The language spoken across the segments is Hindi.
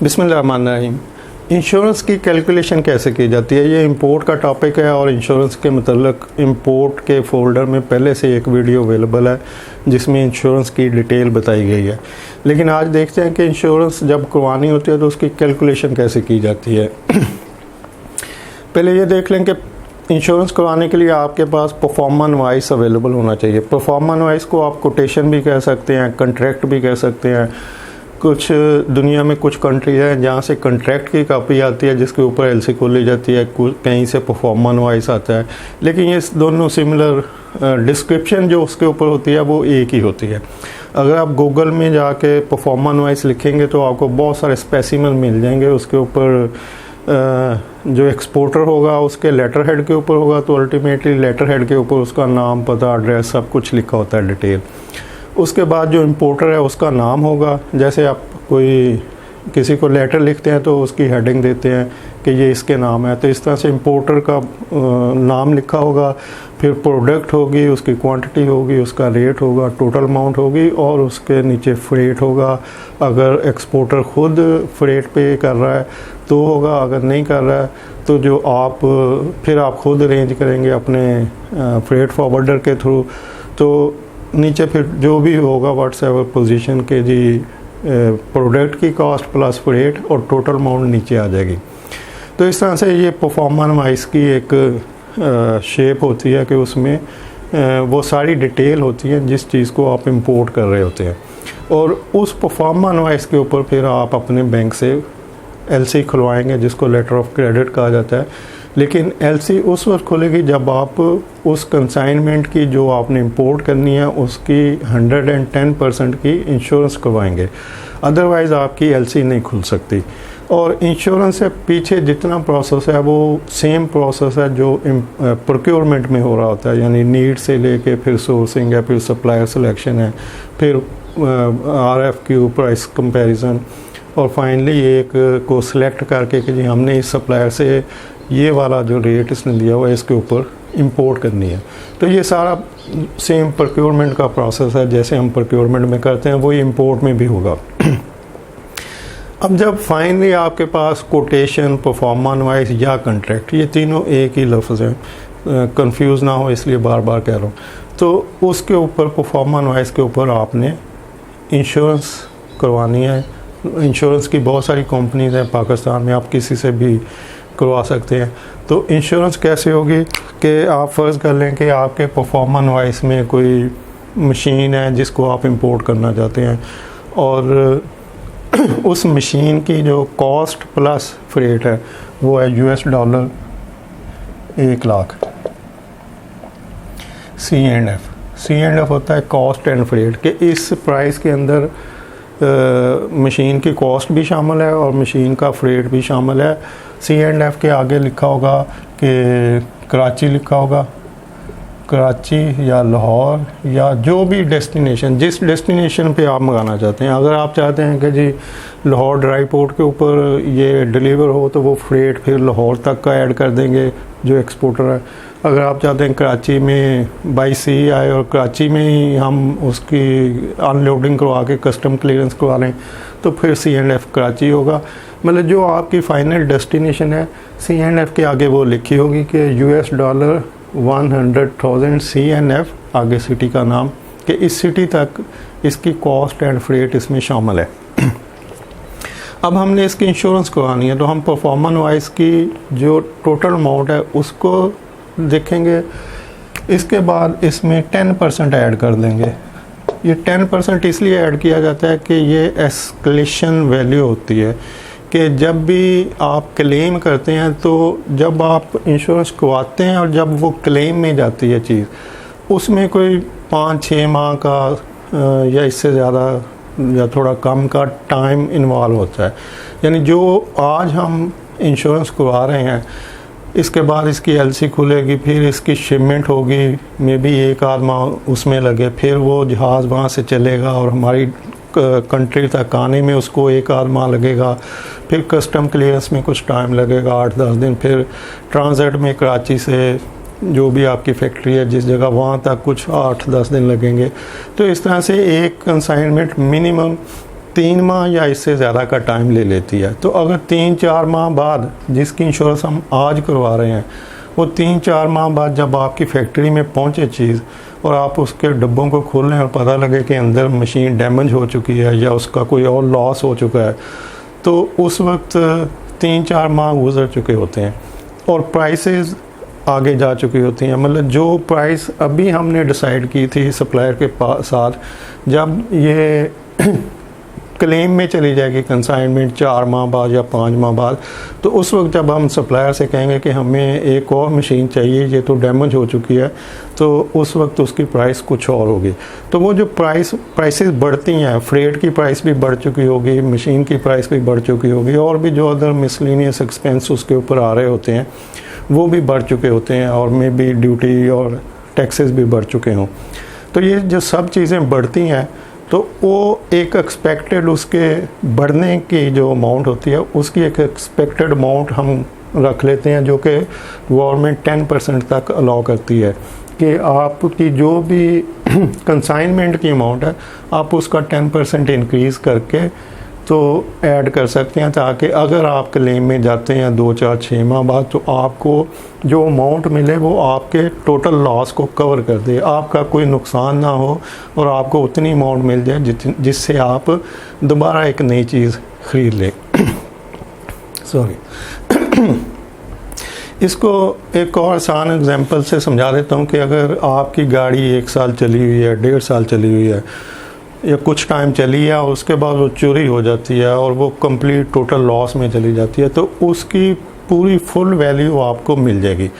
बिस्मिल्लाहिर्रहमानिर्रहीम। इंश्योरेंस की कैलकुलेशन कैसे की जाती है, ये इंपोर्ट का टॉपिक है और इंश्योरेंस के मतलब इंपोर्ट के फ़ोल्डर में पहले से एक वीडियो अवेलेबल है जिसमें इंश्योरेंस की डिटेल बताई गई है। लेकिन आज देखते हैं कि इंश्योरेंस जब करवानी होती है तो उसकी कैलकुलेशन कैसे की जाती है। पहले ये देख लें कि इंश्योरेंस करवाने के लिए आपके पास परफॉर्मा नवाइस अवेलेबल होना चाहिए। परफॉर्मा नवाइस को आप कोटेशन भी कह सकते हैं, कंट्रैक्ट भी कह सकते हैं। कुछ दुनिया में कुछ कंट्री हैं जहाँ से कंट्रैक्ट की कॉपी आती है जिसके ऊपर एलसी खोली जाती है, कहीं से परफॉर्मा नवाइस आता है, लेकिन ये दोनों सिमिलर डिस्क्रिप्शन जो उसके ऊपर होती है वो एक ही होती है। अगर आप गूगल में जाके परफॉर्मा नवाइस लिखेंगे तो आपको बहुत सारे स्पेसिमन मिल जाएंगे। उसके ऊपर जो एक्सपोर्टर होगा उसके लेटर हेड के ऊपर होगा, तो अल्टीमेटली लेटर हेड के ऊपर उसका नाम, पता, एड्रेस सब कुछ लिखा होता है डिटेल। उसके बाद जो इंपोर्टर है उसका नाम होगा। जैसे आप कोई किसी को लेटर लिखते हैं तो उसकी हेडिंग देते हैं कि ये इसके नाम है, तो इस तरह से इंपोर्टर का नाम लिखा होगा। फिर प्रोडक्ट होगी, उसकी क्वांटिटी होगी, उसका रेट होगा, टोटल अमाउंट होगी और उसके नीचे फ्रेट होगा। अगर एक्सपोर्टर खुद फ्रेट पे कर रहा है तो होगा, अगर नहीं कर रहा है तो जो फिर आप खुद अरेंज करेंगे अपने फ्रेट फॉरवर्डर के थ्रू। तो नीचे फिर जो भी होगा व्हाट्सएवर पोजीशन के जी प्रोडक्ट की कॉस्ट प्लस फ्रेट और टोटल अमाउंट नीचे आ जाएगी। तो इस तरह से ये परफॉर्मा नवाइस की एक शेप होती है कि उसमें वो सारी डिटेल होती है जिस चीज़ को आप इंपोर्ट कर रहे होते हैं। और उस परफॉर्मा नवाइस के ऊपर फिर आप अपने बैंक से एलसी खुलवाएंगे जिसको लेटर ऑफ क्रेडिट कहा जाता है। लेकिन एलसी उस वक्त खुलेगी जब आप उस कंसाइनमेंट की जो आपने इंपोर्ट करनी है उसकी 110% की इंश्योरेंस करवाएंगे, अदरवाइज़ आपकी एलसी नहीं खुल सकती। और इंश्योरेंस से पीछे जितना प्रोसेस है वो सेम प्रोसेस है जो प्रोक्योरमेंट में हो रहा होता है, यानी नीड से लेके फिर सोर्सिंग है, फिर सप्लायर सिलेक्शन है, फिर RFQ प्राइस कंपैरिजन और फाइनली एक को सिलेक्ट करके कि जी हमने इस सप्लायर से ये वाला जो रेट इसने दिया हुआ है इसके ऊपर इंपोर्ट करनी है। तो ये सारा सेम प्रोक्योरमेंट का प्रोसेस है, जैसे हम प्रोक्योरमेंट में करते हैं वही इंपोर्ट में भी होगा। अब जब फाइनली आपके पास कोटेशन, परफॉर्मा नवाइस या कंट्रैक्ट, ये तीनों एक ही लफ्ज़ हैं, कंफ्यूज ना हो इसलिए बार बार कह रहा हूँ, तो उसके ऊपर परफॉर्मा नवाइस के ऊपर आपने इंश्योरेंस करवानी है। इंश्योरेंस की बहुत सारी कंपनीज हैं पाकिस्तान में, आप किसी से भी करवा सकते हैं। तो इंश्योरेंस कैसे होगी कि आप फ़र्ज़ कर लें कि आपके परफॉर्मा नवाइस में कोई मशीन है जिसको आप इंपोर्ट करना चाहते हैं और उस मशीन की जो कॉस्ट प्लस फ्रेट है वो है $1 1,00,000। C&F होता है कॉस्ट एंड फ्रेट, कि इस प्राइस के अंदर मशीन की कॉस्ट भी शामिल है और मशीन का फ्रेट भी शामिल है। C&F के आगे लिखा होगा कि कराची लिखा होगा, कराची या लाहौर या जो भी डेस्टिनेशन, जिस डेस्टिनेशन पे आप मंगाना चाहते हैं। अगर आप चाहते हैं कि जी लाहौर ड्राई पोर्ट के ऊपर ये डिलीवर हो तो वो फ्रेट फिर लाहौर तक का ऐड कर देंगे जो एक्सपोर्टर है। अगर आप चाहते हैं कराची में बाई सी आए और कराची में ही हम उसकी अनलोडिंग करवा के कस्टम क्लियरेंस करवा लें तो फिर C&F कराची होगा। मतलब जो आपकी फ़ाइनल डेस्टिनेशन है C&F के आगे वो लिखी होगी कि $100,000 C&F, आगे सिटी का नाम, कि इस सिटी तक इसकी कॉस्ट एंड फ्रेट इसमें शामिल है। अब हमने इसकी इंश्योरेंस करवानी है तो हम परफॉर्मा नवाइस की जो टोटल अमाउंट है उसको देखेंगे। इसके बाद इसमें 10% ऐड कर देंगे। ये 10% इसलिए ऐड किया जाता है कि ये एस्केलेशन वैल्यू होती है कि जब भी आप क्लेम करते हैं तो जब आप इंश्योरेंस करवाते हैं और जब वो क्लेम में जाती है चीज़, उसमें कोई 5-6 माह का या इससे ज़्यादा या थोड़ा कम का टाइम इन्वॉल्व होता है। यानी जो आज हम इंश्योरेंस करवा रहे हैं इसके बाद इसकी एलसी खुलेगी, फिर इसकी शिपमेंट होगी, मे बी 1 माह उसमें लगे, फिर वो जहाज़ वहाँ से चलेगा और हमारी कंट्री तक आने में उसको 1 माह लगेगा, फिर कस्टम क्लियरेंस में कुछ टाइम लगेगा 8-10 दिन, फिर ट्रांजिट में कराची से जो भी आपकी फैक्ट्री है जिस जगह वहाँ तक कुछ 8-10 दिन लगेंगे। तो इस तरह से एक कंसाइनमेंट मिनिमम 3 माह या इससे ज़्यादा का टाइम ले लेती है। तो अगर 3-4 माह बाद जिसकी इंश्योरेंस हम आज करवा रहे हैं, वो 3-4 माह बाद जब आपकी फैक्ट्री में पहुंचे चीज़ और आप उसके डब्बों को खोलें और पता लगे कि अंदर मशीन डैमेज हो चुकी है या उसका कोई और लॉस हो चुका है, तो उस वक्त 3-4 माह गुजर चुके होते हैं और प्राइसेस आगे जा चुकी होती हैं। मतलब जो प्राइस अभी हमने डिसाइड की थी सप्लायर के साथ, जब ये क्लेम में चली जाएगी कंसाइनमेंट 4 माह बाद या 5 माह बाद, तो उस वक्त जब हम सप्लायर से कहेंगे कि हमें एक और मशीन चाहिए, ये तो डैमेज हो चुकी है, तो उस वक्त उसकी प्राइस कुछ और होगी। तो वो जो प्राइसेस बढ़ती हैं, फ्रेट की प्राइस भी बढ़ चुकी होगी, मशीन की प्राइस भी बढ़ चुकी होगी, और भी जो अदर मिसलिनियस एक्सपेंस उसके ऊपर आ रहे होते हैं वो भी बढ़ चुके होते हैं, और में भी ड्यूटी और टैक्सेस भी बढ़ चुके हों। तो ये जो सब चीज़ें बढ़ती हैं, तो वो एक एक्सपेक्टेड उसके बढ़ने की जो अमाउंट होती है, उसकी एक एक्सपेक्टेड अमाउंट हम रख लेते हैं, जो कि गवर्नमेंट 10% तक अलाउ करती है कि आपकी जो भी कंसाइनमेंट की अमाउंट है, आप उसका 10% इंक्रीज़ करके तो ऐड कर सकते हैं, ताकि अगर आप क्लेम में जाते हैं 2-4-6 माह बाद, तो आपको जो अमाउंट मिले वो आपके टोटल लॉस को कवर कर दे, आपका कोई नुकसान ना हो और आपको उतनी अमाउंट मिल जाए जिससे आप दोबारा एक नई चीज़ ख़रीद लें। सॉरी इसको एक और आसान एग्जांपल से समझा देता हूँ कि अगर आपकी गाड़ी 1 साल चली हुई है, 1.5 साल चली हुई है, या कुछ टाइम चली है और उसके बाद वो चोरी हो जाती है और वो कंप्लीट टोटल लॉस में चली जाती है, तो उसकी पूरी फुल वैल्यू आपको मिल जाएगी।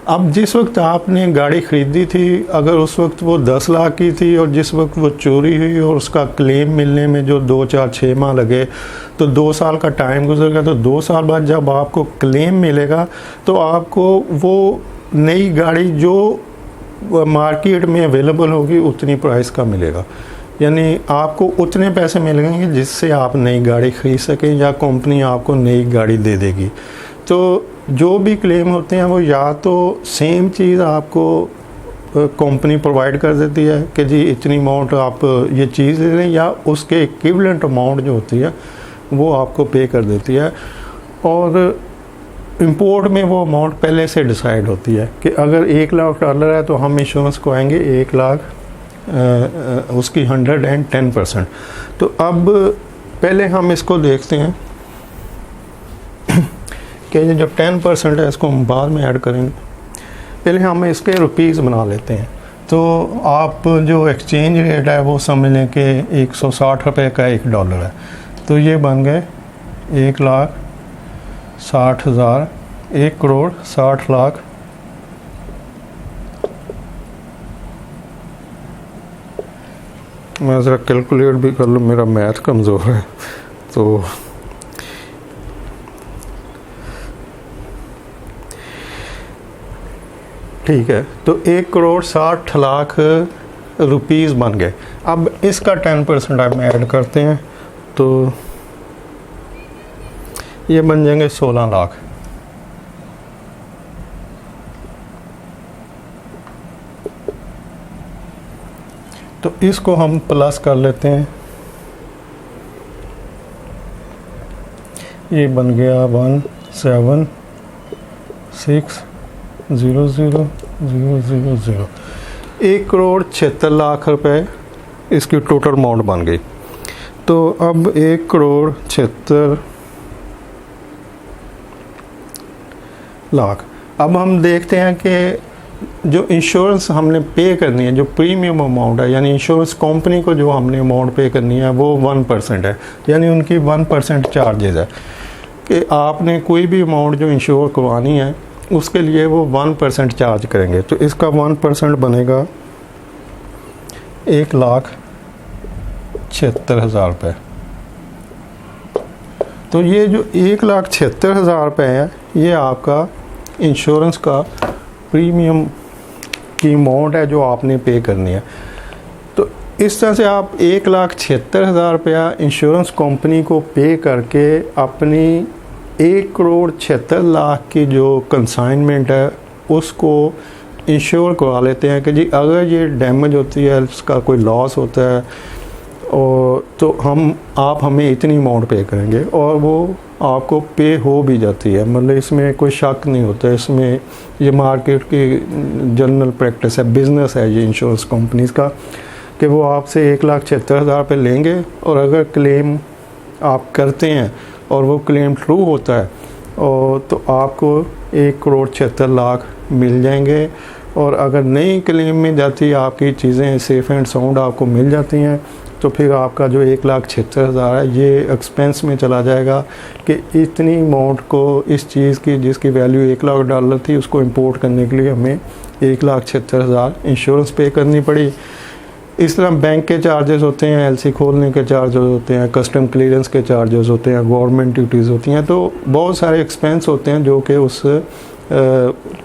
अब जिस वक्त आपने गाड़ी ख़रीदी थी, अगर उस वक्त वो 10 लाख की थी और जिस वक्त वो चोरी हुई और उसका क्लेम मिलने में जो 2-4-6 माह लगे, तो 2 साल का टाइम गुजर गया। तो 2 साल बाद जब आपको क्लेम मिलेगा, तो आपको वो नई गाड़ी जो मार्केट में अवेलेबल होगी उतनी प्राइस का मिलेगा, यानी आपको उतने पैसे मिलेंगे जिससे आप नई गाड़ी ख़रीद सकें या कंपनी आपको नई गाड़ी दे देगी। तो जो भी क्लेम होते हैं वो या तो सेम चीज़ आपको कंपनी प्रोवाइड कर देती है कि जी इतनी अमाउंट आप ये चीज़ दे दें, या उसके इक्विवेलेंट अमाउंट जो होती है वो आपको पे कर देती है। और इंपोर्ट में वो अमाउंट पहले से डिसाइड होती है कि अगर $1 लाख है तो हम इंश्योरेंस को आएंगे 1 लाख उसकी 110%। तो अब पहले हम इसको देखते हैं कि ये जो 10% है इसको हम बाद में ऐड करेंगे, पहले हम इसके रुपीज़ बना लेते हैं। तो आप जो एक्सचेंज रेट है वो समझ लें कि 160 रुपये का $1 है, तो ये बन गए 1,60,000, 1,60,00,000। मैं ज़रा कैलकुलेट भी कर लूँ, मेरा मैथ कमज़ोर है। तो ठीक है, तो 1,60,00,000 रुपीज़ बन गए। अब इसका 10% हम ऐड करते हैं, तो ये बन जाएंगे 16 लाख। तो इसको हम प्लस कर लेते हैं, ये बन गया 1,76,000,000। 1,76,00,000 रुपए इसकी टोटल अमाउंट बन गई। तो अब 1,76,00,000। अब हम देखते हैं कि जो इंश्योरेंस हमने पे करनी है, जो प्रीमियम अमाउंट है, यानी इंश्योरेंस कंपनी को जो हमने अमाउंट पे करनी है वो 1% है, यानी उनकी 1% चार्जेस है कि आपने कोई भी अमाउंट जो इंश्योर करवानी है उसके लिए वो 1% चार्ज करेंगे। तो इसका 1% बनेगा 1,76,000 रुपये। तो ये जो 1,76,000 रुपये है, ये आपका इंश्योरेंस का प्रीमियम की अमाउंट है जो आपने पे करनी है। तो इस तरह से आप 1,76,000 रुपया इंश्योरेंस कंपनी को पे करके अपनी 1,76,00,000 की जो कंसाइनमेंट है उसको इंश्योर करवा लेते हैं कि जी अगर ये डैमेज होती है, इसका कोई लॉस होता है और तो आप हमें इतनी अमाउंट पे करेंगे और वो आपको पे हो भी जाती है, मतलब इसमें कोई शक नहीं होता है। इसमें ये मार्केट की जनरल प्रैक्टिस है, बिज़नेस है ये इंश्योरेंस कंपनीज़ का, कि वो आपसे 1,76,000 पे लेंगे और अगर क्लेम आप करते हैं और वो क्लेम ट्रू होता है और तो आपको 1,76,00,000 मिल जाएंगे। और अगर नई क्लेम में जाती है, आपकी चीज़ें सेफ़ एंड साउंड आपको मिल जाती हैं, तो फिर आपका जो 1,76,000 है ये एक्सपेंस में चला जाएगा कि इतनी अमाउंट को इस चीज़ की जिसकी वैल्यू $1,00,000 थी उसको इंपोर्ट करने के लिए हमें 1,76,000 इंश्योरेंस पे करनी पड़ी। इस तरह बैंक के चार्जेस होते हैं, एलसी खोलने के चार्जेस होते हैं, कस्टम क्लियरेंस के चार्जेस होते हैं, गवर्नमेंट ड्यूटीज़ होती हैं, तो बहुत सारे एक्सपेंस होते हैं जो कि उस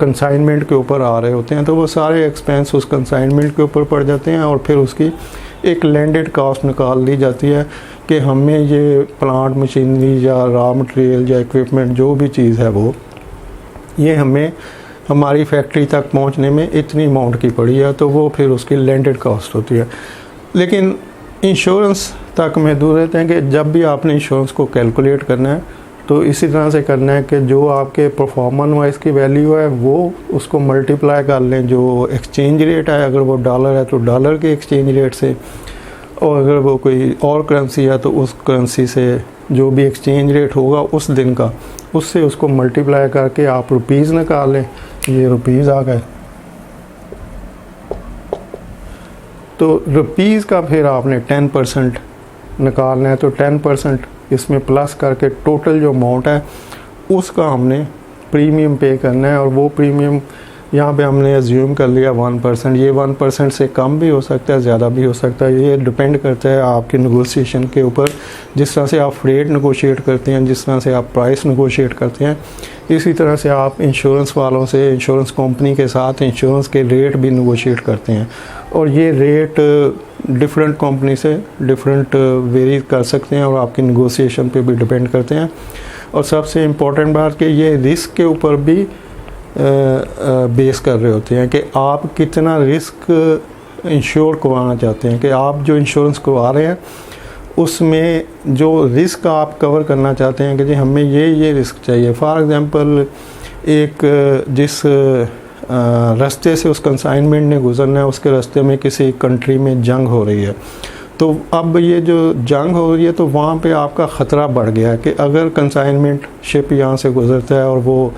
कंसाइनमेंट के ऊपर आ रहे होते हैं। तो वो सारे एक्सपेंस उस कंसाइनमेंट के ऊपर पड़ जाते हैं और फिर उसकी एक लैंडेड कॉस्ट निकाल ली जाती है कि हमें ये प्लांट मशीनरी या रॉ मटेरियल या इक्विपमेंट जो भी चीज़ है वो ये हमें हमारी फैक्ट्री तक पहुंचने में इतनी अमाउंट की पड़ी है, तो वो फिर उसकी लैंडेड कॉस्ट होती है। लेकिन इंश्योरेंस तक महदूद रहते हैं कि जब भी आपने इंश्योरेंस को कैलकुलेट करना है तो इसी तरह से करना है कि जो आपके परफॉर्मेंस वाइज की वैल्यू है वो उसको मल्टीप्लाई कर लें, जो एक्सचेंज रेट है, अगर वो डॉलर है तो डॉलर के एक्सचेंज रेट से, और अगर वो कोई और करेंसी है तो उस करेंसी से जो भी एक्सचेंज रेट होगा उस दिन का, उससे उसको मल्टीप्लाई करके आप रुपीज़ निकाल लें। ये रुपीज़ आ गए, तो रुपीज़ का फिर आपने 10% निकालना है, तो 10% इसमें प्लस करके टोटल जो अमाउंट है उसका हमने प्रीमियम पे करना है। और वो प्रीमियम यहाँ पे हमने एज्यूम कर लिया 1%। ये 1% से कम भी हो सकता है, ज़्यादा भी हो सकता है, ये डिपेंड करता है आपके नेगोशिएशन के ऊपर। जिस तरह से आप रेट नेगोशिएट करते हैं, जिस तरह से आप प्राइस नेगोशिएट करते हैं, इसी तरह से आप इंश्योरेंस वालों से, इंश्योरेंस कंपनी के साथ इंश्योरेंस के रेट भी नेगोशिएट करते हैं। और ये रेट डिफरेंट कंपनी से डिफरेंट वेरी कर सकते हैं और आपकी नेगोशिएशन पे भी डिपेंड करते हैं। और सबसे इम्पोर्टेंट बात कि ये रिस्क के ऊपर भी बेस कर रहे होते हैं कि आप कितना रिस्क इंश्योर करवाना चाहते हैं, कि आप जो इंश्योरेंस करवा रहे हैं उसमें जो रिस्क आप कवर करना चाहते हैं कि जी हमें ये रिस्क चाहिए। फॉर एग्ज़ाम्पल एक जिस रास्ते से उस कंसाइनमेंट ने गुजरना है, उसके रास्ते में किसी कंट्री में जंग हो रही है, तो अब ये जो जंग हो रही है तो वहाँ पे आपका ख़तरा बढ़ गया है कि अगर कंसाइनमेंट शिप यहाँ से गुजरता है और वो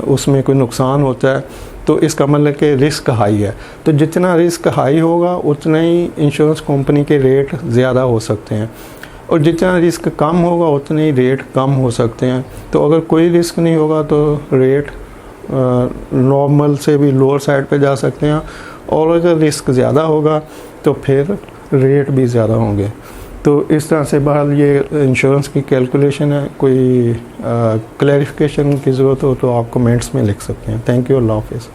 उसमें कोई नुकसान होता है तो इसका मतलब कि रिस्क हाई है। तो जितना रिस्क हाई होगा उतना ही इंश्योरेंस कंपनी के रेट ज़्यादा हो सकते हैं, और जितना रिस्क कम होगा उतने ही रेट कम हो सकते हैं। तो अगर कोई रिस्क नहीं होगा तो रेट नॉर्मल से भी लोअर साइड पे जा सकते हैं, और अगर रिस्क ज़्यादा होगा तो फिर रेट भी ज़्यादा होंगे। तो इस तरह से बहरहाल ये इंश्योरेंस की कैलकुलेशन है। कोई क्लैरिफिकेशन की ज़रूरत हो तो आप कमेंट्स में लिख सकते हैं। थैंक यू, अल्लाह हाफ़िज़।